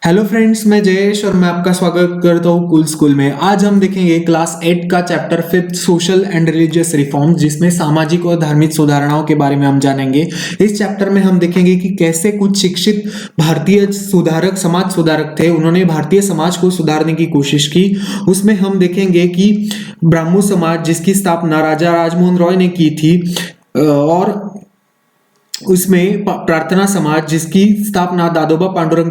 Hello friends, मैं जयेश और मैं आपका स्वागत करता हूँ कूल स्कूल में। आज हम देखेंगे क्लास 8 का chapter 5 social and religious reforms, जिसमें सामाजिक और धार्मिक सुधारणाओं के बारे में हम जानेंगे। इस चैप्टर में हम देखेंगे कि कैसे कुछ शिक्षित भारतीय सुधारक, समाज सुधारक थे, उन्होंने भारतीय समाज को सुधारने की कोशिश की। उसमें हम देखेंगे कि ब्राह्मो समाज, जिसकी स्थापना राजा राजमोहन रॉय ने की थी, और उसमें प्रार्थना समाज, जिसकी स्थापना दादोबा पांडुरंग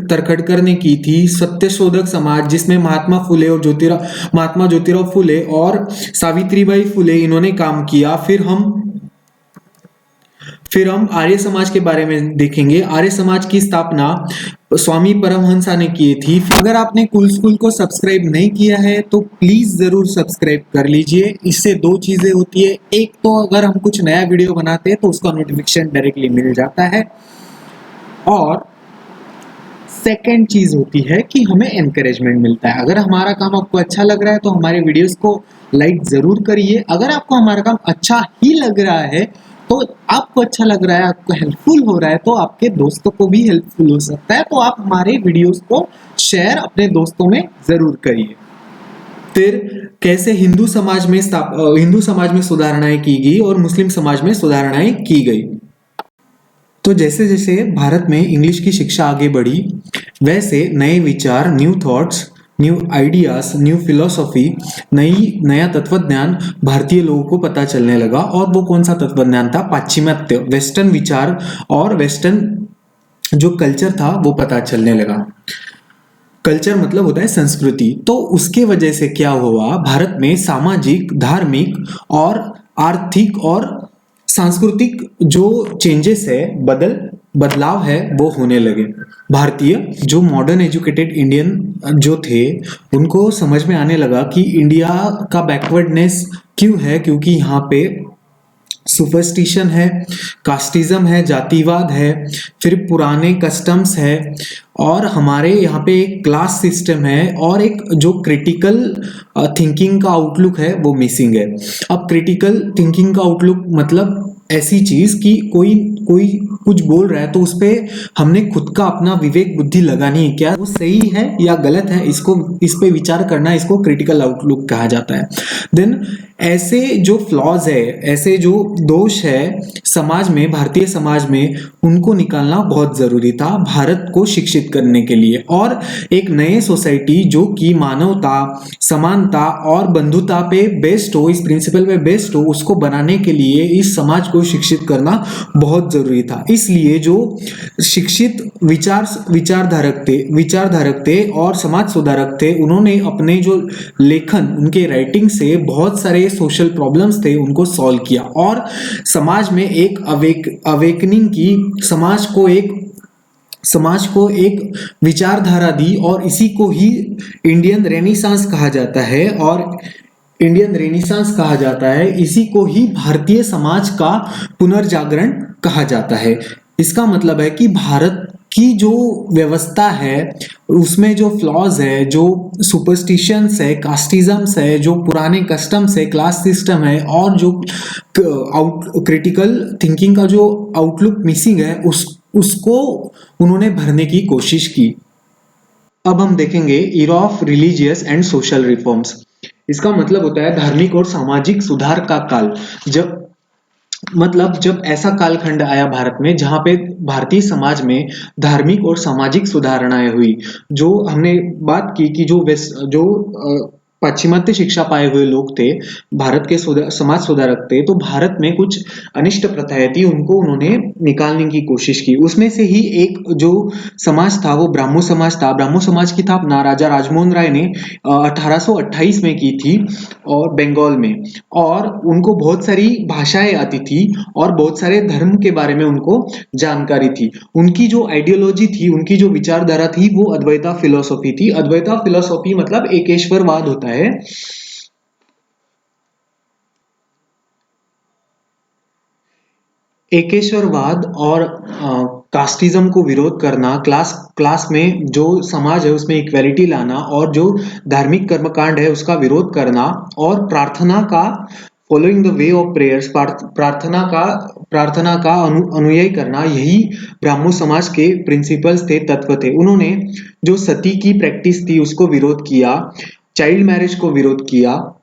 तरखड़कर ने की थी। सत्यशोधक समाज, जिसमें महात्मा ज्योतिराव फुले और सावित्रीबाई फुले इन्होंने काम किया। फिर हम आर्य समाज के बारे में देखेंगे। आर्य समाज की स्थापना स्वामी परमहंसा ने की थी। अगर आपने कूल स्कूल को सब्सक्राइब नहीं किया है तो प्लीज जरूर सब्सक्राइब कर लीजिए। इससे दो चीजें होती है, एक तो अगर हम कुछ नया वीडियो बनाते हैं तो उसका नोटिफिकेशन डायरेक्टली मिल जाता है, और सेकेंड चीज होती है कि हमें एनकरेजमेंट मिलता है। अगर हमारा काम आपको अच्छा लग रहा है तो हमारे वीडियोस को लाइक जरूर करिए। अगर आपको हमारा काम अच्छा ही लग रहा है, तो आपको अच्छा लग रहा है, आपको हेल्पफुल हो रहा है, तो आपके दोस्तों को भी हेल्पफुल हो सकता है। तो आप हमारे वीडियोस को शेयर अपने दोस्तों में जरूर करिए। फिर कैसे हिंदू समाज में सुधारणाएं की गई और मुस्लिम समाज में सुधारणाएं की गई। तो जैसे जैसे भारत में इंग्लिश की शिक्षा आगे बढ़ी, वैसे नए विचार, new thoughts, new ideas, new philosophy, नया तत्वज्ञान भारतीय लोगों को पता चलने लगा। और वो कौन सा तत्वज्ञान था? पाश्चिमात्य, वेस्टर्न विचार और वेस्टर्न जो कल्चर था वो पता चलने लगा। कल्चर मतलब होता है संस्कृति। तो उसके वजह से क्या हुआ, भारत में सामाजिक, धार्मिक और आर्थिक और सांस्कृतिक जो चेंजेस है, बदलाव है, वो होने लगे। भारतीय जो मॉडर्न एजुकेटेड इंडियन जो थे, उनको समझ में आने लगा कि इंडिया का बैकवर्डनेस क्यों है, क्योंकि यहाँ पे सुपरस्टिशन है, कास्टिज्म है, जातिवाद है, फिर पुराने कस्टम्स है, और हमारे यहाँ पे एक क्लास सिस्टम है, और एक जो क्रिटिकल थिंकिंग का आउटलुक है वो मिसिंग है। अब क्रिटिकल थिंकिंग का आउटलुक मतलब ऐसी चीज कि कोई कोई कुछ बोल रहा है तो उस पे हमने खुद का अपना विवेक बुद्धि लगानी है, क्या वो सही है या गलत है, इस पे विचार करना, इसको क्रिटिकल आउटलुक कहा जाता है। देन ऐसे जो फ्लॉज है, ऐसे जो दोष है समाज में, भारतीय समाज में, उनको निकालना बहुत जरूरी था भारत को शिक्षित करने के लिए। और एक नए सोसाइटी जो कि मानवता, समानता और बंधुता पे बेस्ड हो, इस प्रिंसिपल पे बेस्ड हो, उसको बनाने के लिए इस समाज को शिक्षित करना बहुत जरूरी था। इसलिए जो शिक्षित विचारधारक थे और समाज सुधारक थे, उन्होंने अपने जो लेखन, उनके राइटिंग से बहुत सारे सोशल प्रॉब्लम्स थे उनको सॉल्व किया, और समाज में एक अवेकनिंग की, समाज को एक विचारधारा दी, और इसी को ही इंडियन रेनेसांस कहा जाता है। इसी को ही भारतीय समाज का पुनर्जागरण कहा जाता है। इसका मतलब है कि भारत की जो व्यवस्था है उसमें जो फ्लॉज है, जो सुपरस्टिशंस है, कास्टिज्म्स है, जो पुराने कस्टम्स है, क्लास सिस्टम है, और जो क्रिटिकल थिंकिंग का जो आउटलुक मिसिंग है, उसको उन्होंने भरने की कोशिश की। अब हम देखेंगे era of religious and social reforms. इसका मतलब होता है धार्मिक और सामाजिक सुधार का काल। जब ऐसा कालखंड आया भारत में जहां पे भारतीय समाज में धार्मिक और सामाजिक सुधारणाएं हुई। जो हमने बात की कि जो पाश्चिमात्य शिक्षा पाए हुए लोग थे, भारत के समाज सुधारक थे, तो भारत में कुछ अनिष्ट प्रथाएं थी, उनको उन्होंने निकालने की कोशिश की। उसमें से ही एक जो समाज था वो ब्राह्मो समाज था। ब्राह्मो समाज की स्थापना राजा राजमोहन राय ने 1828 में की थी, और बंगाल में। और उनको बहुत सारी भाषाएं आती थी और बहुत सारे धर्म के बारे में उनको जानकारी थी। उनकी जो आइडियोलॉजी थी, उनकी जो विचारधारा थी, वो अद्वैता फिलोसॉफी थी। अद्वैता फिलोसॉफी मतलब एकेश्वरवाद होता है। एकेश्वरवाद और कास्टिज्म को विरोध करना, क्लास में जो समाज है उसमें इक्वेलिटी लाना, और जो धार्मिक कर्मकांड है उसका विरोध करना, और प्रार्थना का following the way of prayers, प्रार्थना का अनुयायी करना, यही ब्राह्मो समाज के प्रिंसिपल्स थे, तत्व थे। उन्होंने जो सती की प्रैक्टिस थी उसको विरोध किया, चाइल्ड मैरिज को विरोध किया।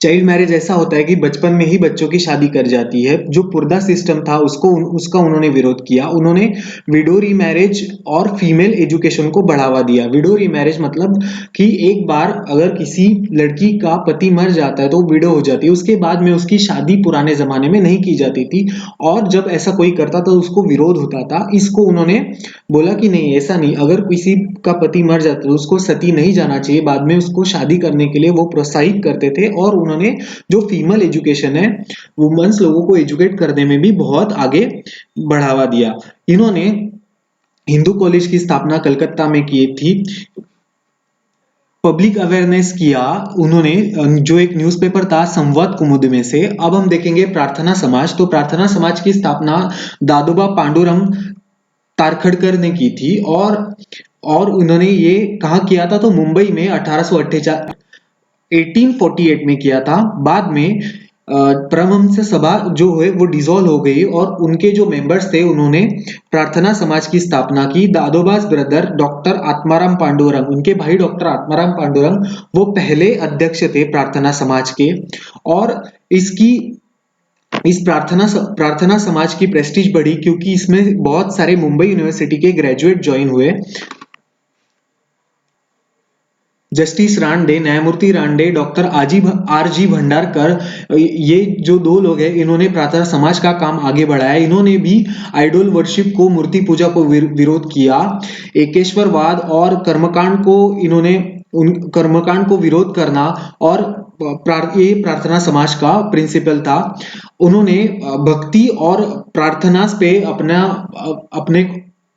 चाइल्ड मैरिज ऐसा होता है कि बचपन में ही बच्चों की शादी कर जाती है। जो पुर्दा सिस्टम था उसका उन्होंने विरोध किया। उन्होंने विडो रीमैरिज और फीमेल एजुकेशन को बढ़ावा दिया। विडो रीमैरिज मतलब कि एक बार अगर किसी लड़की का पति मर जाता है तो वो विडो हो जाती है, उसके बाद में उसकी शादी पुराने जमाने में नहीं की जाती थी, और जब ऐसा कोई करता तो उसको विरोध होता था। इसको उन्होंने बोला कि नहीं, ऐसा नहीं, अगर किसी का पति मर जाता है तो उसको सती नहीं जाना चाहिए। बाद में उसको शादी करने के लिए वो प्रोत्साहित करते थे, और उन्होंने जो फीमेल एजुकेशन है, वुमेन्स लोगों को एजुकेट करने में भी बहुत आगे बढ़ावा दिया। इन्होंने हिंदू कॉलेज की स्थापना कलकत्ता में की थी, पब्लिक अवेयरनेस किया उन्होंने, जो एक न्यूज़पेपर था संवाद कुमुद में से। अब हम देखेंगे प्रार्थना समाज। तो प्रार्थना समाज की स्थापना दादोबा पांडुरंग तारखड़कर ने की थी, और उन्होंने ये कहाँ किया था, तो मुंबई में 1848 में किया था। बाद में परमहंस सभा जो है वो डिसॉल्व हो गई, और उनके जो मेंबर्स थे उन्होंने प्रार्थना समाज की स्थापना की। दादोबास ब्रदर डॉक्टर आत्माराम पांडुरंग, उनके भाई डॉक्टर आत्माराम पांडुरंग, वो पहले अध्यक्ष थे प्रार्थना समाज के। और इसकी इस प्रार्थना समाज की प्रेस्टीज बढ़ी क्योंकि इसमें बहुत सारे मुंबई यूनिवर्सिटी के ग्रेजुएट ज्वाइन हुए। जस्टिस रांडे, न्यायमूर्ति रांडे, डॉक्टर आर जी भंडारकर, ये जो दो लोग हैं इन्होंने प्रार्थना समाज का काम आगे बढ़ाया। इन्होंने भी आइडल वर्शिप को, मूर्ति पूजा को विरोध किया। एकेश्वरवाद और कर्मकांड को इन्होंने उन कर्मकांड को विरोध करना, और ये प्रार्थना समाज का प्रिंसिपल था। उन्होंने भक्ति और प्रार्थना पे अपने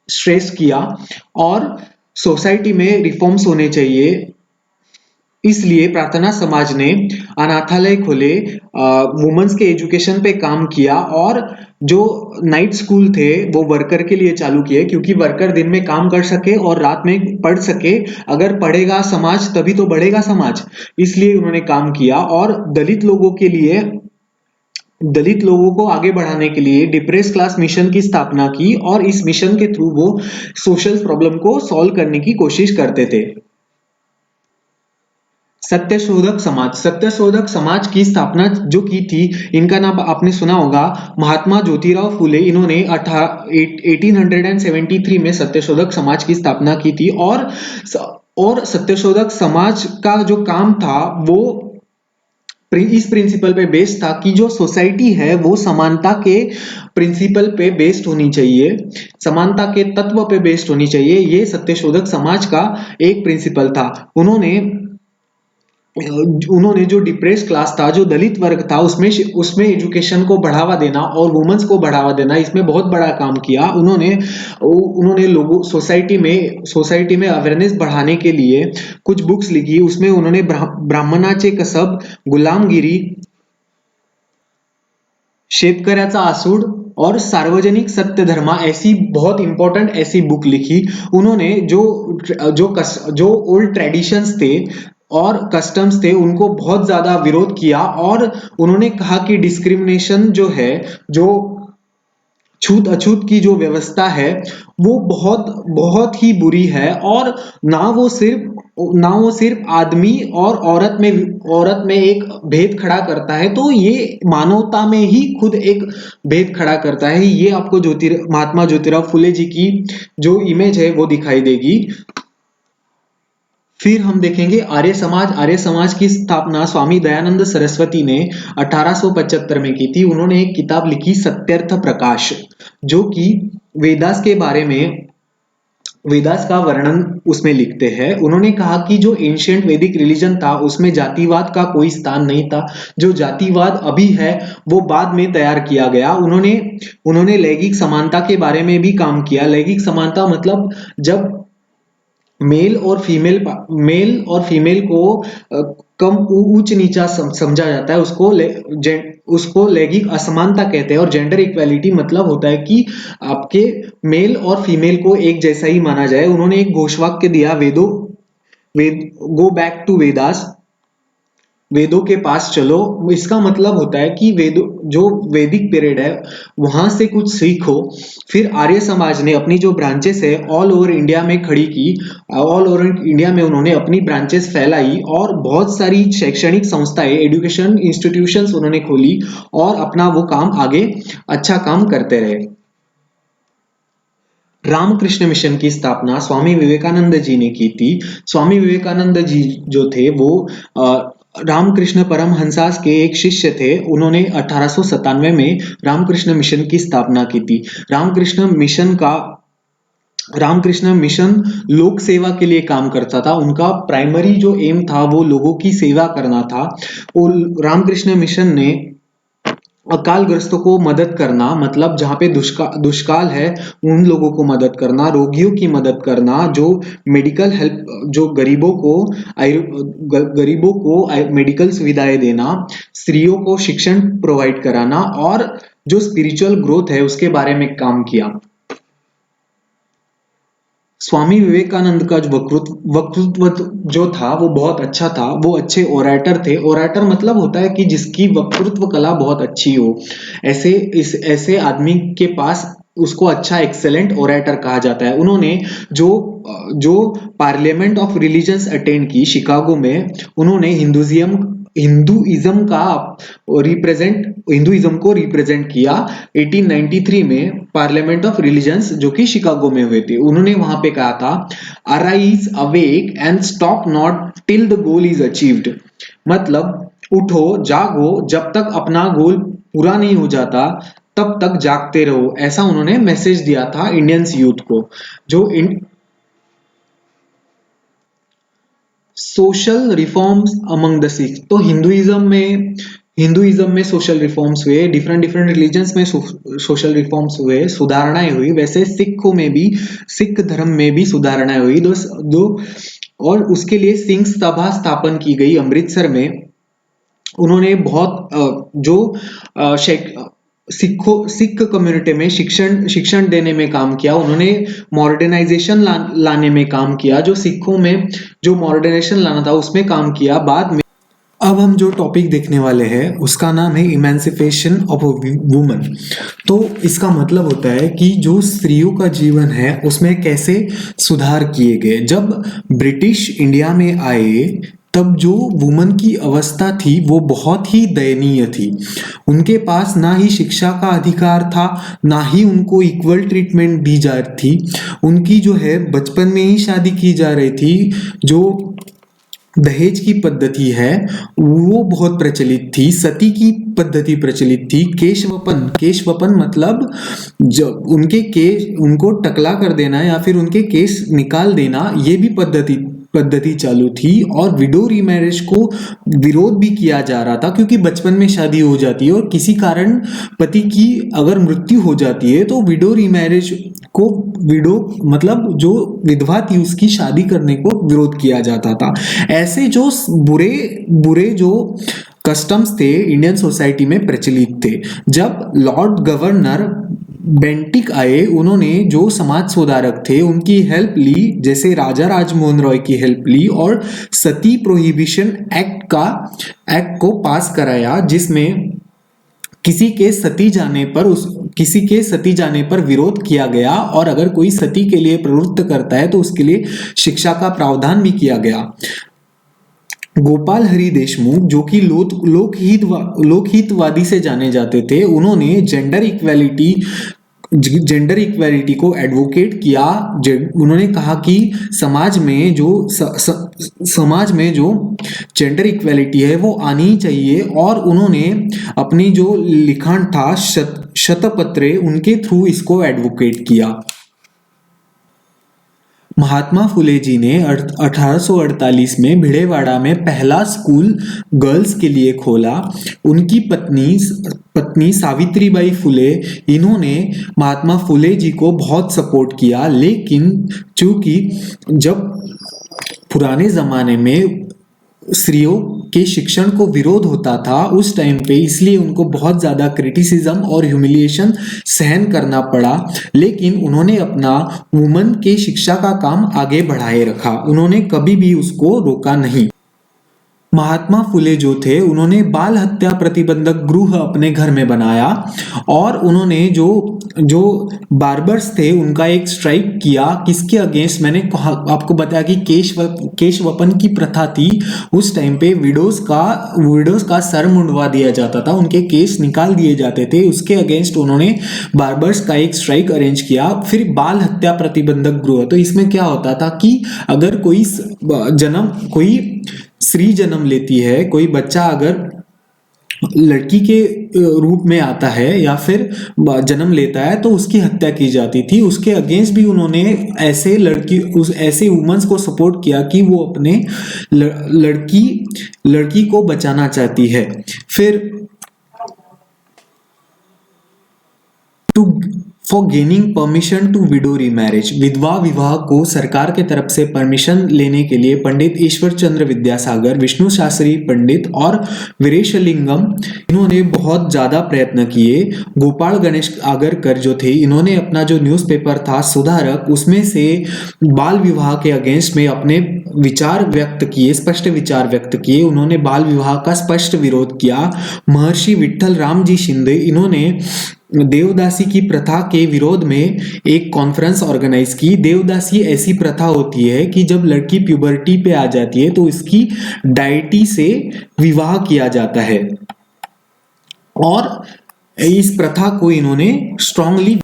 स्ट्रेस किया, और सोसाइटी में रिफॉर्म्स होने चाहिए, इसलिए प्रार्थना समाज ने अनाथालय खोले, वुमेन्स के एजुकेशन पे काम किया, और जो नाइट स्कूल थे वो वर्कर के लिए चालू किए, क्योंकि वर्कर दिन में काम कर सके और रात में पढ़ सके। अगर पढ़ेगा समाज तभी तो बढ़ेगा समाज, इसलिए उन्होंने काम किया। और दलित लोगों को आगे बढ़ाने के लिए डिप्रेस क्लास मिशन की स्थापना की, और इस मिशन के थ्रू वो सोशल प्रॉब्लम को सॉल्व करने की कोशिश करते थे। सत्यशोधक समाज की स्थापना जो की थी, इनका नाम आपने सुना होगा, महात्मा ज्योतिराव फुले। इन्होंने 1873 में सत्यशोधक समाज की स्थापना की थी। और सत्यशोधक समाज का जो काम था वो इस प्रिंसिपल पे बेस्ड था कि जो सोसाइटी है वो समानता के प्रिंसिपल पे बेस्ड होनी चाहिए, समानता के तत्व पे बेस्ड होनी चाहिए। ये सत्यशोधक समाज का एक प्रिंसिपल था। उन्होंने जो डिप्रेस क्लास था, जो दलित वर्ग था, उसमें एजुकेशन को बढ़ावा देना और वुमेन्स को बढ़ावा देना, इसमें बहुत बड़ा काम किया। उन्होंने लोगों सोसाइटी में अवेयरनेस बढ़ाने के लिए कुछ बुक्स लिखी। उसमें उन्होंने ब्राह्मणाचे कसब, गुलामगिरी, शेतकऱ्याचा आसूड और सार्वजनिक सत्य धर्मा ऐसी बहुत इंपॉर्टेंट ऐसी बुक लिखी। उन्होंने जो ओल्ड ट्रेडिशंस थे और कस्टम्स थे उनको बहुत ज्यादा विरोध किया, और उन्होंने कहा कि डिस्क्रिमिनेशन जो है, जो छूत अछूत की जो व्यवस्था है वो बहुत बहुत ही बुरी है। और ना वो सिर्फ आदमी और औरत में एक भेद खड़ा करता है, तो ये मानवता में ही खुद एक भेद खड़ा करता है। ये आपको महात्मा ज्योतिराव फुले जी की जो इमेज है वो दिखाई देगी। फिर हम देखेंगे आर्य समाज की स्थापना स्वामी दयानंद सरस्वती ने 1875 में की थी। उन्होंने एक किताब लिखी सत्यर्थ प्रकाश, जो कि वेदास के बारे में, वेदास का वर्णन उसमें लिखते हैं। उन्होंने कहा कि जो एंशिएंट वैदिक रिलीजन था उसमें जातिवाद का कोई स्थान नहीं था। जो जातिवाद अभी है वो बाद में तैयार किया गया। उन्होंने लैंगिक समानता के बारे में भी काम किया। लैंगिक समानता मतलब जब मेल और फीमेल को कम ऊंच नीचा समझा जाता है, उसको लैंगिक असमानता कहते हैं। और जेंडर इक्वालिटी मतलब होता है कि आपके मेल और फीमेल को एक जैसा ही माना जाए। उन्होंने एक घोषवाक्य दिया, वेद गो बैक टू वेदास, वेदों के पास चलो। इसका मतलब होता है कि वेदों जो वैदिक पीरियड है वहां से कुछ सीखो। फिर आर्य समाज ने अपनी जो ब्रांचेस है ऑल ओवर इंडिया में खड़ी की। ऑल ओवर इंडिया में उन्होंने अपनी ब्रांचेस फैलाई और बहुत सारी शैक्षणिक संस्थाएं, एजुकेशन इंस्टीट्यूशंस उन्होंने खोली और अपना वो काम आगे अच्छा काम करते रहे। रामकृष्ण मिशन की स्थापना स्वामी विवेकानंद जी ने की थी। स्वामी विवेकानंद जी जो थे वो रामकृष्ण परमहंसास के एक शिष्य थे। उन्होंने 1897 में रामकृष्ण मिशन की स्थापना की थी। रामकृष्ण मिशन लोक सेवा के लिए काम करता था। उनका प्राइमरी जो एम था वो लोगों की सेवा करना था। और रामकृष्ण मिशन ने अकालग्रस्तों को मदद करना, मतलब जहाँ पे दुष्काल है उन लोगों को मदद करना, रोगियों की मदद करना, जो मेडिकल हेल्प, जो गरीबों को मेडिकल सुविधाएं देना, स्त्रियों को शिक्षण प्रोवाइड कराना और जो स्पिरिचुअल ग्रोथ है उसके बारे में काम किया। स्वामी विवेकानंद का जो वक्तृत्व जो था वो बहुत अच्छा था। वो अच्छे ओरेटर थे। ओरेटर मतलब होता है कि जिसकी वक्तृत्व कला बहुत अच्छी हो। ऐसे आदमी के पास उसको अच्छा एक्सेलेंट ओरेटर कहा जाता है। उन्होंने जो जो पार्लियामेंट ऑफ रिलीजन्स अटेंड की शिकागो में, उन्होंने हिंदुइज्म को रिप्रेजेंट किया। 1893 में पार्लियामेंट ऑफ रिलीजन्स जो कि शिकागो में हुए थे, उन्होंने वहां पे कहा था, arise awake and stop not till the goal is achieved. मतलब उठो जागो, जब तक अपना गोल पूरा नहीं हो जाता तब तक जागते रहो। ऐसा उन्होंने मैसेज दिया था इंडियंस यूथ को। जो social reforms among the Sikh, तो हिंदुइज्म में सोशल रिफॉर्म्स हुए, डिफरेंट डिफरेंट रिलीजन्स में सोशल रिफॉर्म्स हुए, सुधारणाएं हुई। वैसे सिख धर्म में भी सुधारणाएं हुई। दो और उसके लिए सिंह सभा स्थापन की गई अमृतसर में। उन्होंने बहुत जो सिख कम्युनिटी में शिक्षण देने में काम किया। उन्होंने मॉडर्नाइजेशन लाने में काम किया। जो सिखों में जो मॉडर्नाइजेशन लाना था उसमें काम किया। बाद में अब हम जो टॉपिक देखने वाले हैं उसका नाम है इमेंसिपेशन ऑफ वुमन। तो इसका मतलब होता है कि जो स्त्रियों का जीवन है उसमें कैसे सुधार किए गए। जब ब्रिटिश इंडिया में आए तब जो वुमन की अवस्था थी वो बहुत ही दयनीय थी। उनके पास ना ही शिक्षा का अधिकार था, ना ही उनको इक्वल ट्रीटमेंट दी जा रही थी। उनकी जो है बचपन में ही शादी की जा रही थी। जो दहेज की पद्धति है वो बहुत प्रचलित थी। सती की पद्धति प्रचलित थी। केशवपन मतलब जब उनको टकला कर देना या फिर उनके केस निकाल देना, ये भी पद्धति चालू थी। और विडो रीमैरिज को विरोध भी किया जा रहा था, क्योंकि बचपन में शादी हो जाती है और किसी कारण पति की अगर मृत्यु हो जाती है तो विडो रीमैरिज को, विडो मतलब जो विधवा थी उसकी शादी करने को विरोध किया जाता था। ऐसे जो बुरे बुरे जो कस्टम्स थे इंडियन सोसाइटी में प्रचलित थे। जब लॉर्ड गवर्नर बेंटिक आए, उन्होंने जो समाज सुधारक थे उनकी हेल्प ली, जैसे राजा राजमोहन रॉय की हेल्प ली और सती प्रोहिबिशन एक्ट को पास कराया, जिसमें किसी के सती जाने पर विरोध किया गया और अगर कोई सती के लिए प्रवृत्त करता है तो उसके लिए शिक्षा का प्रावधान भी किया गया। गोपाल हरि देशमुख जो कि लोकहितवादी से जाने जाते थे, उन्होंने जेंडर इक्वेलिटी को एडवोकेट किया। उन्होंने कहा कि समाज में जो जेंडर इक्वेलिटी है वो आनी चाहिए। और उन्होंने अपनी जो लिखाण था शतपत्रे, उनके थ्रू इसको एडवोकेट किया। महात्मा फुले जी ने 1848 में भिड़ेवाड़ा में पहला स्कूल गर्ल्स के लिए खोला। उनकी पत्नी सावित्रीबाई फुले, इन्होंने महात्मा फुले जी को बहुत सपोर्ट किया। लेकिन चूंकि जब पुराने जमाने में स्त्रियों के शिक्षण को विरोध होता था उस टाइम पे, इसलिए उनको बहुत ज्यादा क्रिटिसिज्म और ह्यूमिलिएशन सहन करना पड़ा। लेकिन उन्होंने अपना वुमन के शिक्षा का काम आगे बढ़ाए रखा। उन्होंने कभी भी उसको रोका नहीं। महात्मा फुले जो थे उन्होंने बाल हत्या प्रतिबंधक गृह अपने घर में बनाया और उन्होंने जो जो बार्बर्स थे उनका एक स्ट्राइक किया। किसके अगेंस्ट? मैंने आपको बताया कि केशवपन की प्रथा थी। उस टाइम पे विडोज का सर मुंडवा दिया जाता था, उनके केस निकाल दिए जाते थे। उसके अगेंस्ट उन्होंने बार्बर्स का एक स्ट्राइक अरेंज किया। फिर बाल हत्या प्रतिबंधक गृह, तो इसमें क्या होता था कि अगर कोई स्त्री जन्म लेती है, कोई बच्चा अगर लड़की के रूप में आता है या फिर जन्म लेता है तो उसकी हत्या की जाती थी। उसके अगेंस्ट भी उन्होंने ऐसे वुमेन्स को सपोर्ट किया कि वो अपने लड़की को बचाना चाहती है। फिर for gaining permission to widow remarriage, विधवा विवाह को सरकार के तरफ से परमिशन लेने के लिए पंडित ईश्वर चंद्र विद्यासागर, विष्णु शास्त्री पंडित और वीरेशलिंगम, इन्होंने बहुत ज्यादा प्रयत्न किए। गोपाल गणेश आगरकर जो थे, इन्होंने अपना जो न्यूज़पेपर था सुधारक, उसमें से बाल विवाह के अगेंस्ट में अपने विचार व्यक्त किए, स्पष्ट विचार व्यक्त किए। उन्होंने बाल विवाह का स्पष्ट विरोध किया। महर्षि विठल राम जी शिंदे, इन्होंने देवदासी की प्रथा के विरोध में एक कॉन्फ्रेंस ऑर्गेनाइज की। देवदासी ऐसी प्रथा होती है कि जब लड़की प्यूबर्टी पे आ जाती है तो इसकी डाइटी से विवाह किया जाता है और इस प्रथा को इन्होंने स्ट्रांगली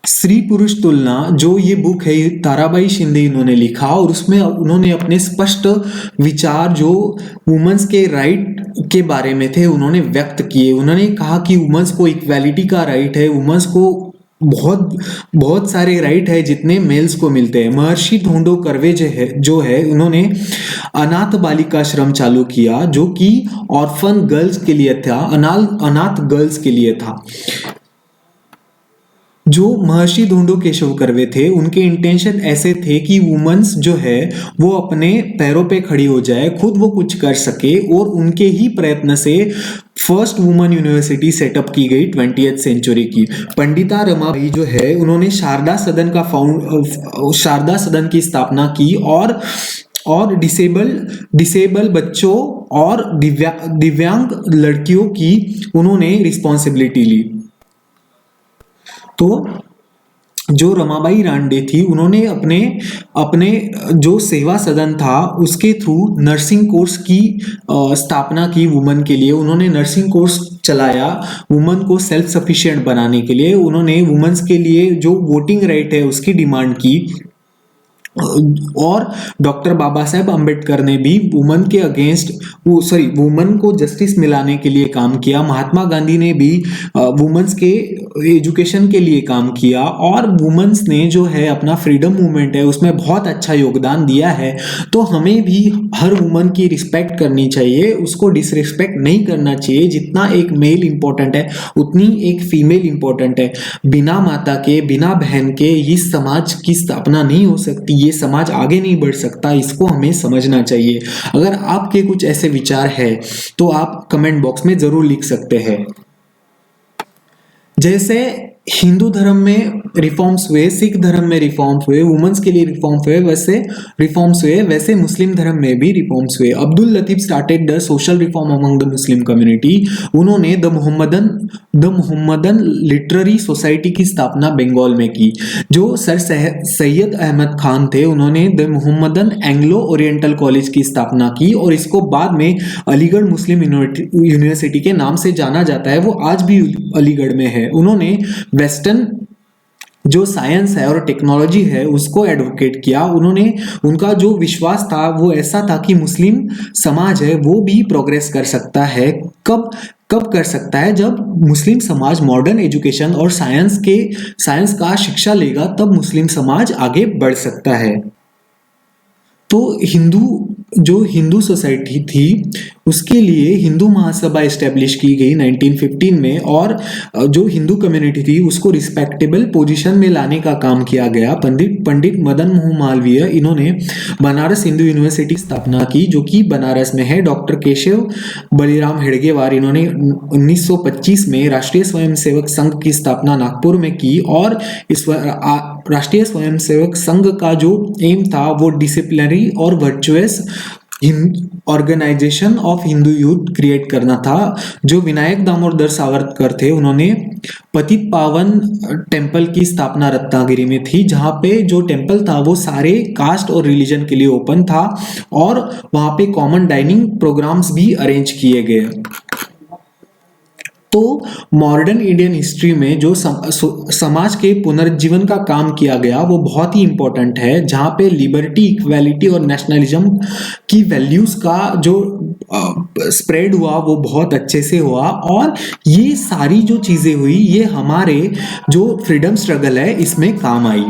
स्त्री पुरुष तुलना, जो ये बुक है ताराबाई शिंदे इन्होंने लिखा और उसमें उन्होंने अपने स्पष्ट विचार जो वुमेन्स के राइट के बारे में थे उन्होंने व्यक्त किए। उन्होंने कहा कि वुमेन्स को इक्वालिटी का राइट है, वुमेन्स को बहुत सारे राइट है जितने मेल्स को मिलते हैं। महर्षि ढोंडो कर्वे जो है उन्होंने अनाथ बालिका श्रम चालू किया जो कि ऑर्फन गर्ल्स के लिए था, अनाथ गर्ल्स के लिए था। जो महर्षि ढोंडो केशव कर्वे थे, उनके इंटेंशन ऐसे थे कि वुमेन्स जो है वो अपने पैरों पे खड़ी हो जाए, खुद वो कुछ कर सके, और उनके ही प्रयत्न से फर्स्ट वुमेन यूनिवर्सिटी सेटअप की गई 20th सेंचुरी की। पंडिता रमाबाई जो है उन्होंने शारदा सदन की स्थापना की और डिसेबल बच्चों और दिव्यांग लड़कियों की उन्होंने रिस्पॉन्सिबिलिटी ली। तो जो रमाबाई रांडे थी उन्होंने अपने जो सेवा सदन था उसके थ्रू नर्सिंग कोर्स की स्थापना की। वुमेन के लिए उन्होंने नर्सिंग कोर्स चलाया, वुमेन को सेल्फ सफिशिएंट बनाने के लिए। उन्होंने वुमेन्स के लिए जो वोटिंग राइट है उसकी डिमांड की और डॉक्टर बाबा साहेब अम्बेडकर ने भी वुमेन को जस्टिस मिलाने के लिए काम किया। महात्मा गांधी ने भी वुमेन्स के एजुकेशन के लिए काम किया और वुमेन्स ने जो है अपना फ्रीडम मूवमेंट है उसमें बहुत अच्छा योगदान दिया है। तो हमें भी हर वुमेन की रिस्पेक्ट करनी चाहिए, उसको डिसरिस्पेक्ट नहीं करना चाहिए। जितना एक मेल इंपॉर्टेंट है उतनी एक फीमेल इंपॉर्टेंट है। बिना माता के, बिना बहन के इस समाज की स्थापना नहीं हो सकती, ये समाज आगे नहीं बढ़ सकता। इसको हमें समझना चाहिए। अगर आपके कुछ ऐसे विचार है तो आप कमेंट बॉक्स में जरूर लिख सकते हैं। जैसे हिंदू धर्म में रिफॉर्म्स हुए, सिख धर्म में रिफॉर्म्स हुए, वुमेन्स के लिए रिफॉर्म्स हुए, वैसे मुस्लिम धर्म में भी रिफॉर्म्स हुए। Abdul Latif started the social reform among the Muslim community. उन्होंने द मोहम्मदन लिटरेरी सोसाइटी की स्थापना बंगाल में की। जो सर सैयद अहमद खान थे उन्होंने the Mohammedan Anglo oriental college की स्थापना की और इसको बाद में अलीगढ़ मुस्लिम यूनिवर्सिटी के नाम से जाना जाता है। वो आज भी अलीगढ़ में है। उन्होंने वेस्टर्न जो साइंस है और टेक्नोलॉजी है उसको एडवोकेट किया। उनका जो विश्वास था वो ऐसा था कि मुस्लिम समाज है वो भी प्रोग्रेस कर सकता है। कब कर सकता है? जब मुस्लिम समाज मॉडर्न एजुकेशन और साइंस का शिक्षा लेगा, तब मुस्लिम समाज आगे बढ़ सकता है। तो हिंदू सोसाइटी थी उसके लिए हिंदू महासभा एस्टेब्लिश की गई 1915 में और जो हिंदू कम्युनिटी थी उसको रिस्पेक्टेबल पोजीशन में लाने का काम किया गया। पंडित मदन मोहन मालवीय, इन्होंने बनारस हिंदू यूनिवर्सिटी स्थापना की जो कि बनारस में है। डॉक्टर केशव बलिराम हेडगेवार, इन्होंने 1925 में राष्ट्रीय स्वयंसेवक संघ की स्थापना नागपुर में की और इस राष्ट्रीय स्वयंसेवक संघ का जो एम था वो डिसिप्लिनरी और virtuous organization of Hindu youth create करना था। जो विनायक दामोदर सावरकर थे, उन्होंने पतित पावन टेम्पल की स्थापना रत्नागिरी में थी, जहाँ पे जो टेम्पल था वो सारे कास्ट और रिलीजन के लिए ओपन था और वहाँ पे कॉमन डाइनिंग प्रोग्राम्स भी अरेंज किए गए। तो मॉडर्न इंडियन हिस्ट्री में जो समाज के पुनर्जीवन का काम किया गया वो बहुत ही इंपॉर्टेंट है, जहाँ पे लिबर्टी, इक्वालिटी और नेशनलिज्म की वैल्यूज का जो स्प्रेड हुआ वो बहुत अच्छे से हुआ। और ये सारी जो चीजें हुई ये हमारे जो फ्रीडम स्ट्रगल है इसमें काम आई।